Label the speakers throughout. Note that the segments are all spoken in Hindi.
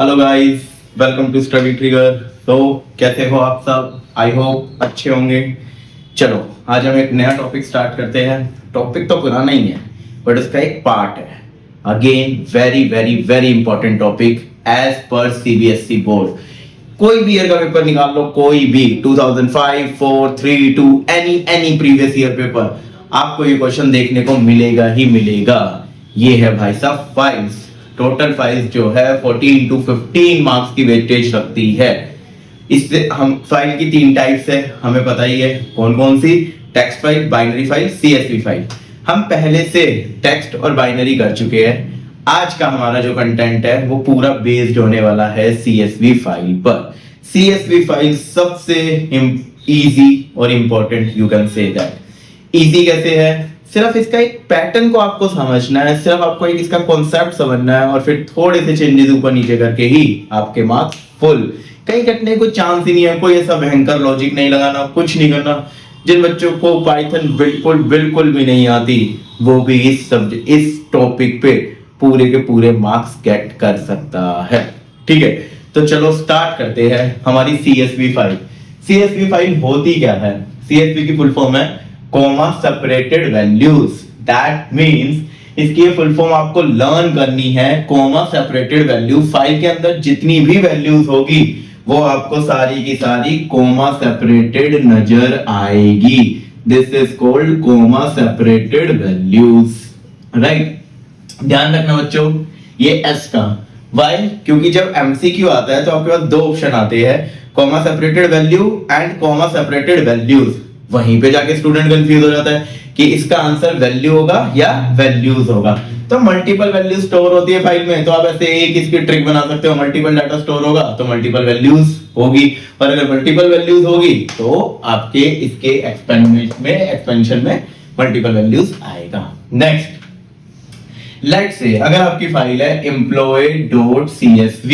Speaker 1: Hello guys, welcome to Study Trigger. तो कैसे हो आप सब? आई होप अच्छे होंगे। चलो आज हम एक नया टॉपिक स्टार्ट करते हैं। टॉपिक तो पुराना ही है बट उसका एक पार्ट है। Again very very very important topic as per CBSE board. कोई भी ईयर का पेपर निकाल लो, कोई भी 2005, 4, 3, 2 एनी प्रीवियस ईयर पेपर, आपको ये क्वेश्चन देखने को मिलेगा ही मिलेगा। ये है भाई साहब फाइल्स। टोटल फाइल्स जो है 14 to 15 मार्क्स की वेटेज रखती है। इससे हम फाइल की तीन टाइप्स है, हमें पता ही है कौन कौन सी। Text file, binary file, CSV file. हम पहले से टेक्स्ट और बाइनरी कर चुके हैं। आज का हमारा जो कंटेंट है वो पूरा बेस्ड होने वाला है सीएसवी फाइल पर। सीएसवी फाइल सबसे इजी और important, you can say that. Easy कैसे है? सिर्फ इसका एक पैटर्न को आपको समझना है, सिर्फ आपको एक इसका कॉन्सेप्ट समझना है और फिर थोड़े से चेंजेस ऊपर नीचे करके ही आपके मार्क्स फुल। कहीं कटने को चांस ही नहीं है, कोई ऐसा भयंकर लॉजिक नहीं लगाना, कुछ नहीं करना। जिन बच्चों को पाइथन बिल्कुल बिल्कुल भी नहीं आती वो भी इस टॉपिक पे पूरे के पूरे मार्क्स गेट कर सकता है। ठीक है, तो चलो स्टार्ट करते हैं हमारी सीएसवी फाइल। सीएसवी फाइल होती क्या है? सीएसवी की फुल फॉर्म है comma separated values. That means इसकी फुल फॉर्म आपको लर्न करनी है। कॉमा सेपरेटेड वैल्यू, फाइल के अंदर जितनी भी वैल्यूज होगी वो आपको सारी की सारी कॉमा सेपरेटेड नजर आएगी। This is called comma separated values, right. ध्यान रखना बच्चों, ये एस का वाई, क्योंकि जब एमसीक्यू आता है तो आपके पास दो ऑप्शन आते हैं, comma separated value and comma separated values. वहीं पे जाके स्टूडेंट कंफ्यूज हो जाता है कि इसका आंसर वैल्यू होगा या वैल्यूज होगा। तो मल्टीपल वैल्यू स्टोर होती है फाइल में, तो आप ऐसे एक इसकी ट्रिक बना सकते हो। मल्टीपल डाटा स्टोर होगा तो मल्टीपल वैल्यूज होगी, और अगर मल्टीपल वैल्यूज होगी तो आपके इसके एक्सपेंशन में मल्टीपल वैल्यूज आएगा। नेक्स्ट, लेट्स से अगर आपकी फाइल है employee.csv,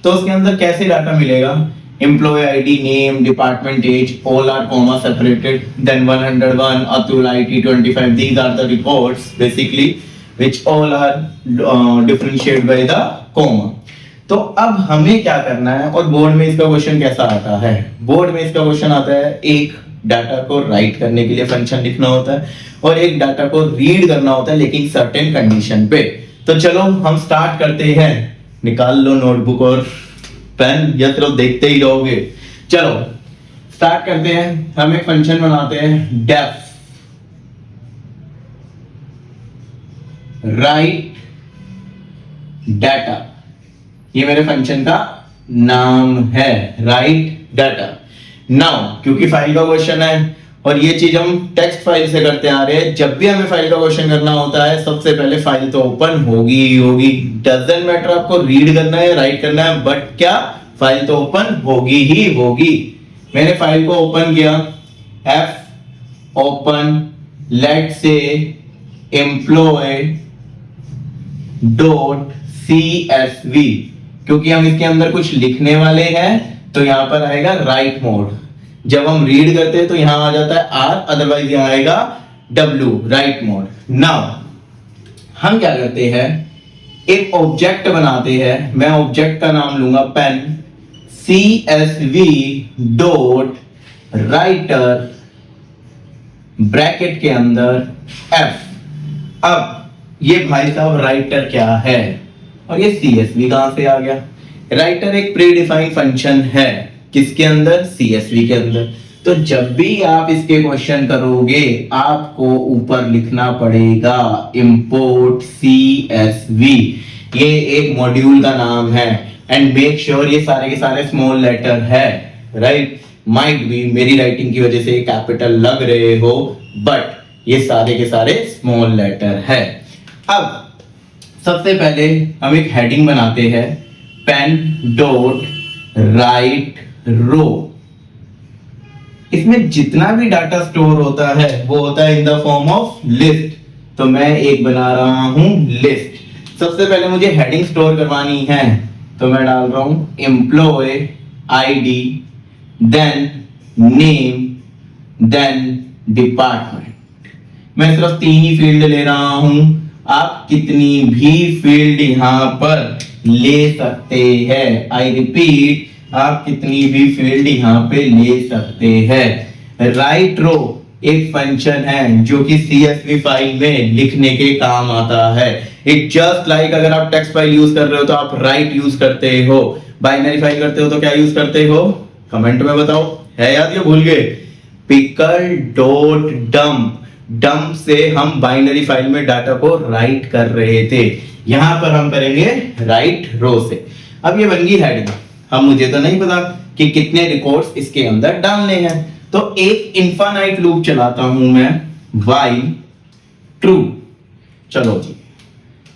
Speaker 1: तो उसके अंदर कैसे डाटा मिलेगा? Employee ID, name, department, age, all are comma separated. Then 101, Atul IT 25. These are the reports basically which all are differentiated by the comma. तो अब हमें क्या करना है, और बोर्ड में इसका क्वेश्चन कैसा आता है? बोर्ड में इसका क्वेश्चन आता है, एक डाटा को राइट करने के लिए फंक्शन लिखना होता है और एक डाटा को रीड करना होता है, लेकिन सर्टेन कंडीशन पे। तो चलो हम स्टार्ट करते हैं। निकाल लो नोटबुक और पेन, या सिर्फ देखते ही रहोगे? चलो स्टार्ट करते हैं। हम एक फंक्शन बनाते हैं, डेफ राइट डाटा। ये मेरे फंक्शन का नाम है, राइट डाटा। नाउ क्योंकि फाइल का क्वेश्चन है और ये चीज हम टेक्स्ट फाइल से करते आ रहे हैं, जब भी हमें फाइल का क्वेश्चन करना होता है सबसे पहले फाइल तो ओपन होगी ही होगी। डजंट मैटर आपको रीड करना है राइट करना है, बट क्या फाइल तो ओपन होगी ही होगी। मैंने फाइल को ओपन किया, एफ ओपन लेट से employee.csv, क्योंकि हम इसके अंदर कुछ लिखने वाले हैं तो यहां पर आएगा राइट मोड। जब हम रीड करते हैं तो यहां आ जाता है आर, अदरवाइज यहां आएगा डब्ल्यू, राइट मोड। नाउ हम क्या करते हैं, एक ऑब्जेक्ट बनाते हैं। मैं ऑब्जेक्ट का नाम लूंगा pen, csv dot writer bracket के अंदर f। अब ये भाई साहब राइटर क्या है और ये csv कहां से आ गया? राइटर एक प्री डिफाइंड फंक्शन है, किसके अंदर? सीएसवी के अंदर। तो जब भी आप इसके क्वेश्चन करोगे आपको ऊपर लिखना पड़ेगा import csv। ये एक मॉड्यूल का नाम है एंड मेक श्योर ये सारे के सारे स्मॉल लेटर है, राइट। माइट बी मेरी राइटिंग की वजह से कैपिटल लग रहे हो, बट ये सारे के सारे स्मॉल लेटर है। अब सबसे पहले हम एक हेडिंग बनाते हैं, पेन डॉट राइट रो। इसमें जितना भी डाटा स्टोर होता है वो होता है in the form of list. तो मैं एक बना रहा हूं लिस्ट। सबसे पहले मुझे हेडिंग स्टोर करवानी है तो मैं डाल रहा हूं employee ID, then name, then department. मैं सिर्फ तीन ही फील्ड ले रहा हूं आप कितनी भी फील्ड यहां पर ले सकते हैं। आई रिपीट, आप कितनी भी फील्ड यहां पे ले सकते हैं। राइट रो एक फंक्शन है जो कि CSV फाइल में लिखने के काम आता है। इट जस्ट लाइक अगर आप टेक्स्ट फाइल यूज कर रहे हो तो आप राइट यूज करते हो, बाइनरी फाइल करते हो तो क्या यूज करते हो, कमेंट में बताओ। है याद या भूल गए? पिकल डॉट डंप, डंप से हम बाइनरी फाइल में डाटा को राइट कर रहे थे, यहां पर हम करेंगे राइट रो से। अब ये बन गई हेडिंग। अब मुझे तो नहीं पता कि कितने रिकॉर्ड्स इसके अंदर डालने हैं, तो एक इनफाइनाइट लूप चलाता हूं मैं, while ट्रू। चलो जी,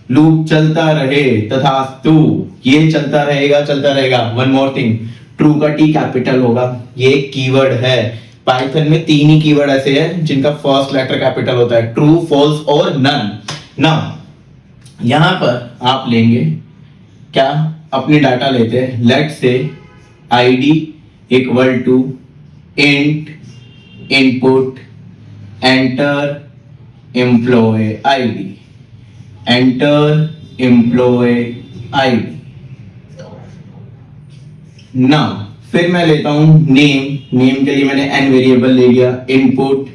Speaker 1: लूप चलता रहे तथास्तु, ये चलता रहेगा। वन मोर थिंग, ट्रू का टी कैपिटल होगा, ये कीवर्ड है। पाइथन में 3 ही कीवर्ड ऐसे हैं जिनका फर्स्ट लेटर कैपिटल होता है, ट्रू, फॉल्स और नन। नाउ यहां पर आप लेंगे क्या, अपने डाटा लेते हैं, let's say id equal to int input enter employee ID, enter employee ID. Now फिर मैं लेता हूं नेम, नेम के लिए मैंने n वेरिएबल ले लिया, input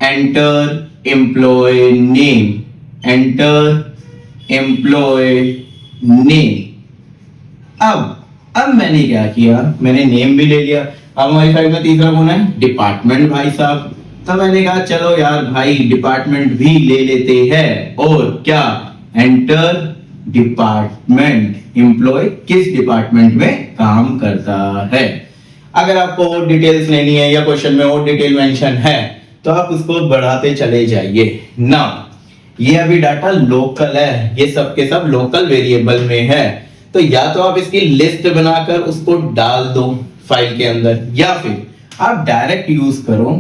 Speaker 1: enter employee name, enter employee name. अब मैंने क्या किया, मैंने नेम भी ले लिया। अब हमारी फाइल में तीसरा कौन है, डिपार्टमेंट भाई साहब। तो मैंने कहा चलो यार भाई डिपार्टमेंट भी ले लेते हैं, और क्या, एंटर डिपार्टमेंट, एम्प्लॉय किस डिपार्टमेंट में काम करता है। अगर आपको और डिटेल्स लेनी है या क्वेश्चन में और डिटेल मेंशन है तो आप उसको बढ़ाते चले जाइए ना। ये अभी डाटा लोकल है, ये सब के सब लोकल वेरिएबल में है, तो या तो आप इसकी लिस्ट बनाकर उसको डाल दो फाइल के अंदर, या फिर आप डायरेक्ट यूज करो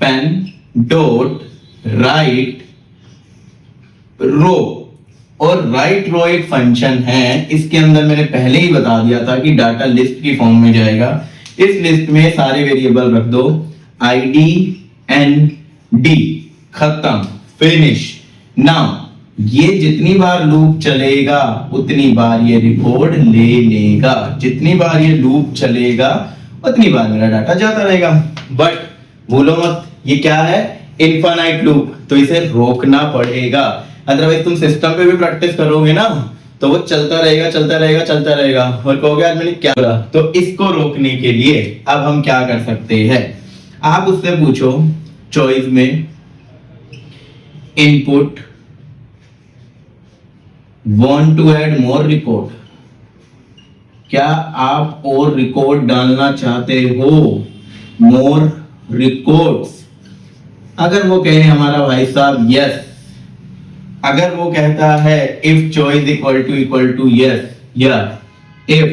Speaker 1: पेन डॉट राइट रो। और राइट रो एक फंक्शन है, इसके अंदर मैंने पहले ही बता दिया था कि डाटा लिस्ट की फॉर्म में जाएगा। इस लिस्ट में सारे वेरिएबल रख दो, id एंड d, खत्म, फिनिश। नाउ ये जितनी बार लूप चलेगा उतनी बार ये रिकॉर्ड ले लेगा, जितनी बार ये लूप चलेगा उतनी बार मेरा डाटा जाता रहेगा। बट भूलो मत, ये क्या है, इनफाइनाइट लूप, तो इसे रोकना पड़ेगा। अदरवाइज तुम सिस्टम पे भी प्रैक्टिस करोगे ना तो वो चलता रहेगा और कहोगे यार मैंने क्या करा। तो इसको रोकने के लिए अब हम क्या कर सकते हैं, आप उससे पूछो चॉइस में input want to add more record, क्या आप और रिकॉर्ड डालना चाहते हो, more records। अगर वो कहे हमारा भाई साहब यस, अगर वो कहता है if choice equal to yes, या if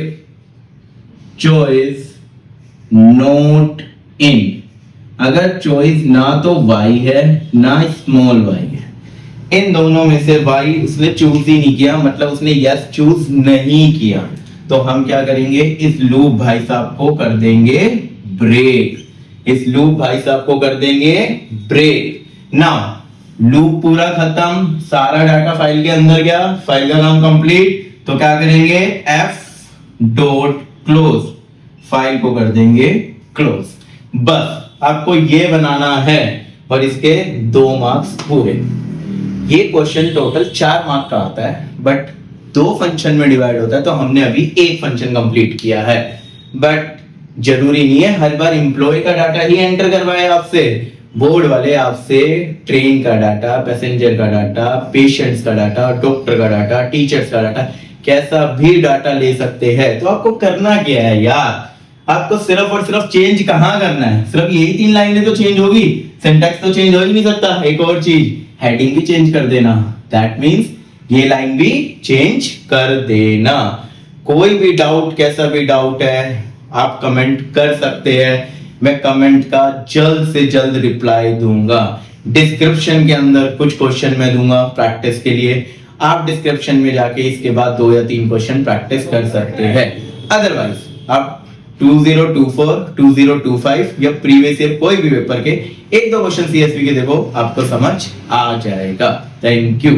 Speaker 1: choice not in, अगर choice ना तो y है ना स्मॉल y है, इन दोनों में से y उसने चूज ही नहीं किया, मतलब उसने यस चूज नहीं किया, तो हम क्या करेंगे, इस लूप भाई साहब को कर देंगे ब्रेक, इस लूप भाई साहब को कर देंगे ब्रेक। नाउ लूप पूरा खत्म, सारा डाटा फाइल के अंदर गया, फाइल का काम कंप्लीट, तो क्या करेंगे, f डॉट क्लोज, फाइल को कर देंगे क्लोज। बस आपको ये बनाना है और इसके 2 मार्क्स पूरे। ये क्वेश्चन टोटल 4 मार्क का आता है, बट 2 फंक्शन में डिवाइड होता है, तो हमने अभी एक फंक्शन कंप्लीट किया है। बट जरूरी नहीं है हर बार एम्प्लॉय का डाटा ही एंटर करवाए आपसे, बोर्ड वाले आपसे ट्रेन का डाटा, पैसेंजर का डाटा, पेशेंट्स का डाटा, डॉक्टर का डाटा, टीचर्स का डाटा, कैसा भी डाटा ले सकते हैं। तो आपको करना क्या है यार, आपको सिर्फ और सिर्फ चेंज कहां करना है, सिर्फ यही 3 लाइनें तो चेंज होगी, सिंटैक्स तो चेंज हो ही नहीं सकता। एक और चीज, हेडिंग भी चेंज कर देना, दैट मींस ये लाइन भी चेंज कर देना। कोई भी डाउट, कैसा भी डाउट है, आप कमेंट कर सकते हैं, मैं कमेंट का जल्द से जल्द रिप्लाई दूंगा। डिस्क्रिप्शन के अंदर कुछ क्वेश्चन मैं दूंगा प्रैक्टिस के लिए, आप डिस्क्रिप्शन में जाके इसके बाद 2 या 3 क्वेश्चन प्रैक्टिस कर सकते हैं। अदरवाइज आप 2024 2025 या प्रीवियस ईयर कोई भी पेपर के एक दो क्वेश्चन सीएसवी के देखो, आपको समझ आ जाएगा। Thank you.